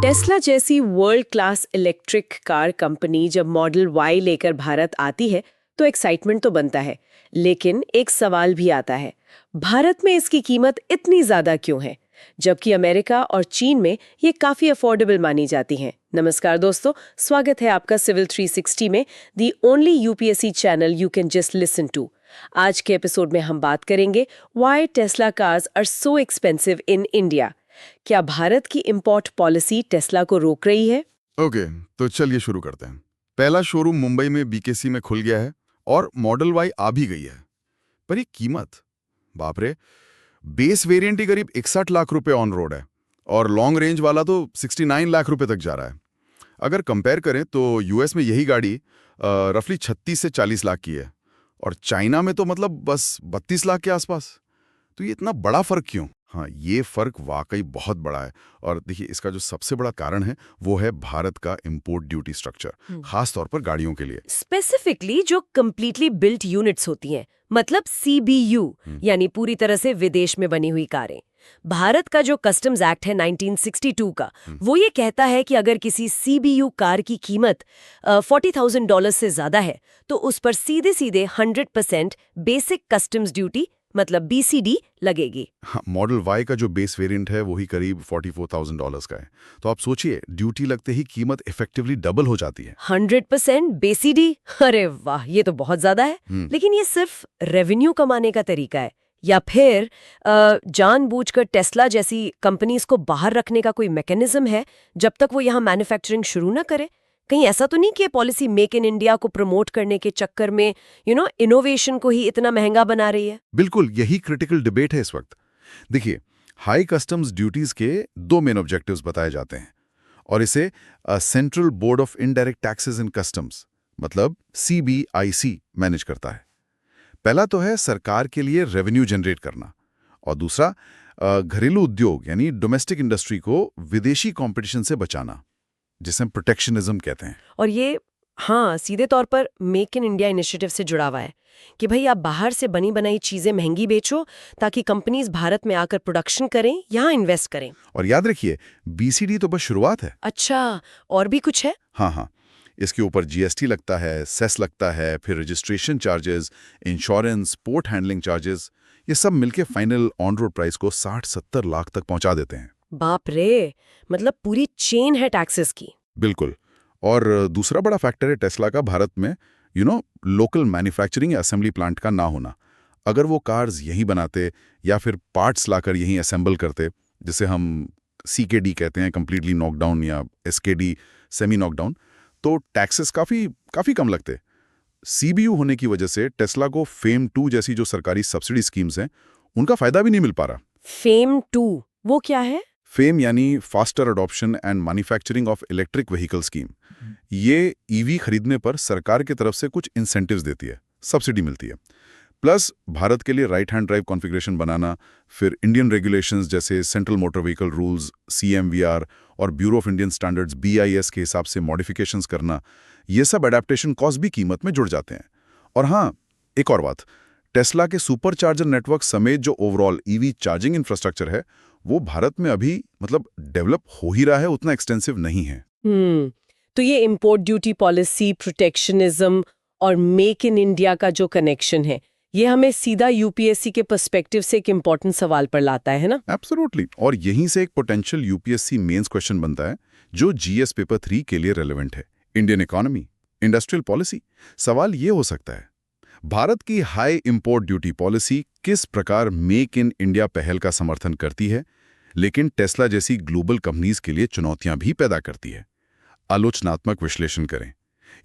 Tesla जैसी world class electric car company जब model Y लेकर भारत आती है तो एक्साइटमेंट तो बनता है, लेकिन एक सवाल भी आता है, भारत में इसकी कीमत इतनी ज्यादा क्यों है, जबकि अमेरिका और चीन में ये काफी अफोर्डेबल मानी जाती हैं। नमस्कार दोस्तों, स्वागत है आपका सिविल 360 में, the only UPSC channel you can just listen to. आज के एपिसोड में हम बात करेंगे why Tesla cars are so expensive in India. क्या भारत की इंपोर्ट पॉलिसी टेस्ला को रोक रही है? ओके, तो चलिए शुरू करते हैं। पहला शोरूम मुंबई में बीकेसी में खुल गया है और मॉडल वाई आ भी गई है, पर ये कीमत, बाप रे, बेस वेरिएंट ही करीब 61 लाख रुपए ऑन रोड है और लॉन्ग रेंज वाला तो 69 लाख रुपए तक जा रहा है। अगर कंपेयर करें तो यूएस में यही गाड़ी रफली 36 से 40 लाख की है और चाइना में तो मतलब बस 32 लाख के आसपास। तो ये इतना बड़ा फर्क क्यों? हाँ, ये फर्क वाकई बहुत बड़ा है और देखिए इसका जो सबसे बड़ा कारण है वो है भारत का इंपोर्ट ड्यूटी स्ट्रक्चर, खास तौर पर गाड़ियों के लिए। स्पेसिफिकली जो कंप्लीटली बिल्ट यूनिट्स होती हैं, मतलब सीबीयू, यानी पूरी तरह से विदेश में बनी हुई कारें। भारत का जो कस्टम्स एक्ट है 1962 का, वो ये कहता है कि अगर किसी सीबीयू कार की कीमत $40,000 से ज्यादा है तो उस पर सीधे सीधे 100% बेसिक कस्टम्स ड्यूटी मतलब बीसीडी लगेगी। हाँ, मॉडल वाई का जो बेस वेरिएंट है वही करीब $44,000 का है। तो आप सोचिए, ड्यूटी लगते ही कीमत इफेक्टिवली डबल हो जाती है। 100% बेसीडी? अरे वाह, ये तो बहुत ज्यादा है। लेकिन ये सिर्फ रेवेन्यू कमाने का तरीका है या फिर जानबूझकर टेस्ला जैसी कंपनीज को बाहर रखने का कोई मैकेनिज्म है जब तक वो यहाँ मैन्युफैक्चरिंग शुरू ना करे? कहीं ऐसा तो नहीं कि पॉलिसी मेक इन इंडिया को प्रमोट करने के चक्कर में इनोवेशन को ही इतना महंगा बना रही है? बिल्कुल, यही क्रिटिकल डिबेट है इस वक्त। देखिए, हाई कस्टम्स ड्यूटीज के दो मेन ऑब्जेक्टिव्स बताए जाते हैं और इसे central board of indirect taxes and customs मतलब CBIC मैनेज करता है। पहला तो है सरकार के लिए रेवेन्यू जनरेट करना और दूसरा घरेलू उद्योग यानी डोमेस्टिक इंडस्ट्री को विदेशी कंपटीशन से बचाना, जिसे हम प्रोटेक्शनिज्म कहते हैं। और ये हाँ, सीधे तौर पर मेक इन इंडिया इनिशिएटिव से जुड़ा हुआ है कि भाई आप बाहर से बनी बनाई चीजें महंगी बेचो ताकि कंपनीज भारत में आकर प्रोडक्शन करें, यहाँ इन्वेस्ट करें। और याद रखिए, बीसीडी तो बस शुरुआत है। अच्छा, और भी कुछ है? हाँ, इसके ऊपर जीएसटी लगता है, सेस लगता है, फिर registration charges, insurance, port handling charges, ये सब मिलके फाइनल ऑन रोड प्राइस को 60-70 लाख तक पहुंचा देते हैं। बाप रे, मतलब पूरी चेन है टैक्सेस की। बिल्कुल। और दूसरा बड़ा फैक्टर है टेस्ला का भारत में लोकल मैन्युफैक्चरिंग या असेंबली प्लांट का ना होना। अगर वो कार्स यहीं बनाते या फिर पार्ट्स लाकर यहीं असेंबल करते, जिसे हम CKD कहते हैं, कंप्लीटली नॉकडाउन, या SKD सेमी नॉकडाउन, तो टैक्सेस काफी कम लगते। CBU होने की वजह से टेस्ला को फेम 2 जैसी जो सरकारी सब्सिडी स्कीम्स हैं उनका फायदा भी नहीं मिल पा रहा। फेम 2 वो क्या है? फेम यानी faster adoption and manufacturing of electric vehicle scheme. ये ईवी खरीदने पर सरकार की तरफ से कुछ इंसेंटिव्स देती है, सब्सिडी मिलती है। प्लस भारत के लिए राइट हैंड ड्राइव कॉन्फ़िगरेशन बनाना, फिर इंडियन रेगुलेशंस जैसे central motor vehicle rules CMVR और bureau of Indian standards BIS के हिसाब से मॉडिफिकेशंस करना, ये सब अडेप्टेशन कॉस्ट भी कीमत में जुड़ जाते हैं। और हाँ, एक और बात, टेस्ला के सुपर चार्जर नेटवर्क समेत जो ओवरऑल EV चार्जिंग इंफ्रास्ट्रक्चर है वो भारत में अभी डेवलप हो ही रहा है, उतना एक्सटेंसिव नहीं है। तो ये इंपोर्ट ड्यूटी पॉलिसी, प्रोटेक्शनिज्म और मेक इन इंडिया का जो कनेक्शन है, ये हमें सीधा यूपीएससी के पर्सपेक्टिव से एक इम्पोर्टेंट सवाल पर लाता है ना? एब्सोल्युटली। और यहीं से एक पोटेंशियल यूपीएससी मेंस क्वेश्चन बनता है जो GS पेपर 3 के लिए रेलेवेंट है। Indian economy, industrial policy. सवाल ये हो सकता है, भारत की हाई इंपोर्ट ड्यूटी पॉलिसी किस प्रकार मेक इन इंडिया पहल का समर्थन करती है, लेकिन टेस्ला जैसी ग्लोबल कंपनीज के लिए चुनौतियां भी पैदा करती है। आलोचनात्मक विश्लेषण करें,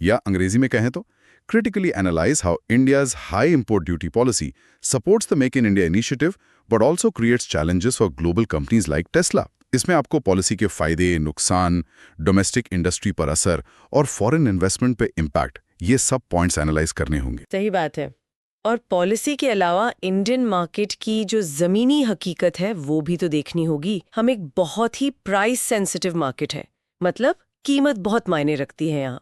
या अंग्रेजी में कहें तो critically analyze how India's high import duty policy supports the Make in India initiative but also creates challenges for global companies like Tesla. इसमें आपको पॉलिसी के फायदे, नुकसान, डोमेस्टिक इंडस्ट्री पर असर और फॉरेन इन्वेस्टमेंट पे इम्पैक्ट, ये सब पॉइंट्स एनालाइज करने होंगे। सही बात है। और पॉलिसी के अलावा इंडियन मार्केट की जो जमीनी हकीकत है वो भी तो देखनी होगी। हम एक बहुत ही प्राइस सेंसिटिव मार्केट है, मतलब कीमत बहुत मायने रखती है यहाँ।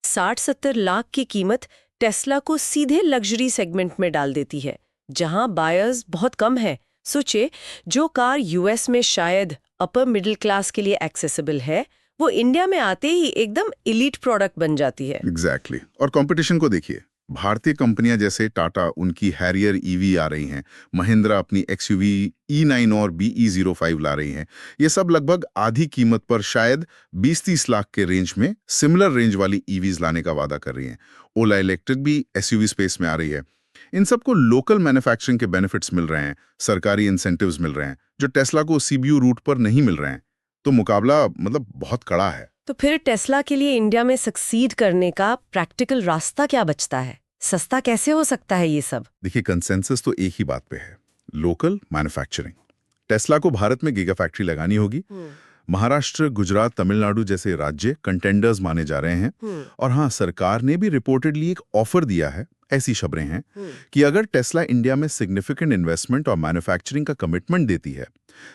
60-70 लाख की कीमत टेस्ला को सीधे लग्जरी सेगमेंट में डाल देती है, जहां बायर्स बहुत कम है, सोचिए, जो कार यूएस में शायद अपर मिडिल क्लास के लिए एक्सेसिबल है, वो इंडिया में आते ही एकदम एलीट प्रोडक्ट बन जाती है। एग्जैक्टली और कंपटीशन को देखिए। भारतीय कंपनियां जैसे टाटा उनकी हैरियर ईवी आ रही हैं, महिंद्रा अपनी एक्सयूवी E9 और BE05 ला रही हैं। ये सब लगभग आधी कीमत पर शायद 20-30 लाख के रेंज में सिमिलर रेंज वाली ईवीज लाने का वादा कर रही हैं। ओला इलेक्ट्रिक भी एसयूवी स्पेस में आ रही है। इन सबको लोकल मैन्युफैक्चरिंग के बेनिफिट्स मिल रहे हैं, सरकारी इंसेंटिव्स मिल रहे हैं, जो टेस्ला को सीबीयू रूट पर नहीं मिल रहे हैं। तो मुकाबला मतलब बहुत कड़ा है। तो फिर टेस्ला के लिए इंडिया में सक्सीड करने का प्रैक्टिकल रास्ता क्या बचता है? सस्ता कैसे हो सकता है ये सब? देखिए, कंसेंसस तो एक ही बात पे है, लोकल मैन्युफैक्चरिंग। टेस्ला को भारत में गीगा फैक्ट्री लगानी होगी। महाराष्ट्र, गुजरात, तमिलनाडु जैसे राज्य कंटेंडर्स माने जा रहे हैं। और हाँ, सरकार ने भी रिपोर्टेडली एक ऑफर दिया है, ऐसी खबरें हैं कि अगर टेस्ला इंडिया में सिग्निफिकेंट इन्वेस्टमेंट और मैन्युफैक्चरिंग का कमिटमेंट देती है,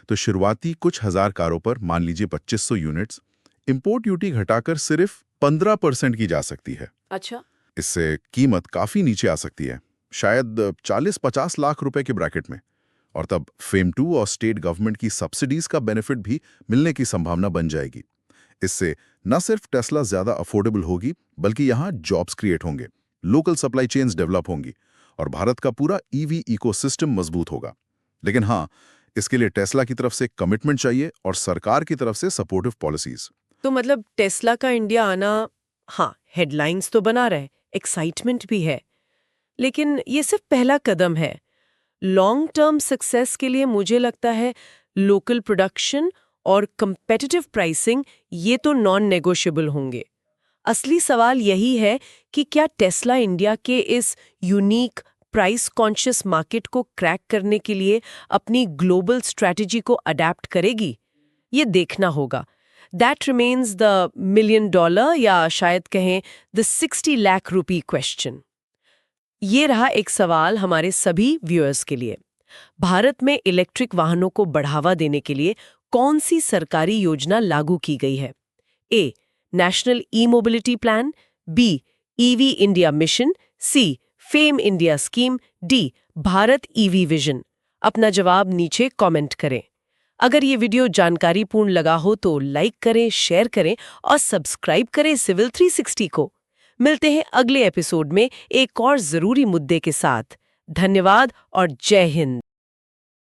तो शुरुआती कुछ हजार कारों पर मान लीजिए 2500 यूनिट्स, इंपोर्ट ड्यूटी घटाकर सिर्फ 15% की जा सकती है। अच्छा। इससे कीमत काफी नीचे आ सकती है, शायद 40-50 लाख रुपए के ब्रैकेट में। और तब फेम 2 और स्टेट गवर्नमेंट की सब्सिडीज का बेनिफिट भी मिलने की संभावना बन जाएगी। इससे न सिर्फ टेस्ला ज्यादा अफोर्डेबल होगी, बल्कि यहाँ जॉब्स क्रिएट होंगे, लोकल सप्लाई चेन्स डेवलप होंगी और भारत का पूरा ईवी इकोसिस्टम मजबूत होगा। लेकिन हाँ, इसके लिए टेस्ला की तरफ से कमिटमेंट चाहिए और सरकार की तरफ से सपोर्टिव पॉलिसीज। तो मतलब टेस्ला का इंडिया आना, हाँ, हेडलाइंस तो बना रहे, एक्साइटमेंट भी है, लेकिन ये सिर्फ पहला कदम है। लॉन्ग टर्म सक्सेस के लिए मुझे लगता है लोकल प्रोडक्शन और कंपेटिटिव प्राइसिंग ये तो नॉन नेगोशिएबल होंगे। असली सवाल यही है कि क्या टेस्ला इंडिया के इस यूनिक प्राइस कॉन्शियस मार्केट को क्रैक करने के लिए अपनी ग्लोबल स्ट्रैटेजी को अडैप्ट करेगी? ये देखना होगा। दैट रिमेन्स द $1 million या शायद कहें द 60 लाख रुपी क्वेश्चन। ये रहा एक सवाल हमारे सभी व्यूअर्स के लिए। भारत में इलेक्ट्रिक वाहनों को बढ़ावा देने के लिए कौन सी सरकारी योजना लागू की गई है? A, national e mobility plan, B, EV India mission, C, FAME India scheme, D, Bharat EV vision. अपना जवाब नीचे कमेंट करें। अगर ये वीडियो जानकारीपूर्ण लगा हो तो लाइक करें, शेयर करें और सब्सक्राइब करें सिविल 360 को। मिलते हैं अगले एपिसोड में एक और जरूरी मुद्दे के साथ। धन्यवाद और जय हिंद।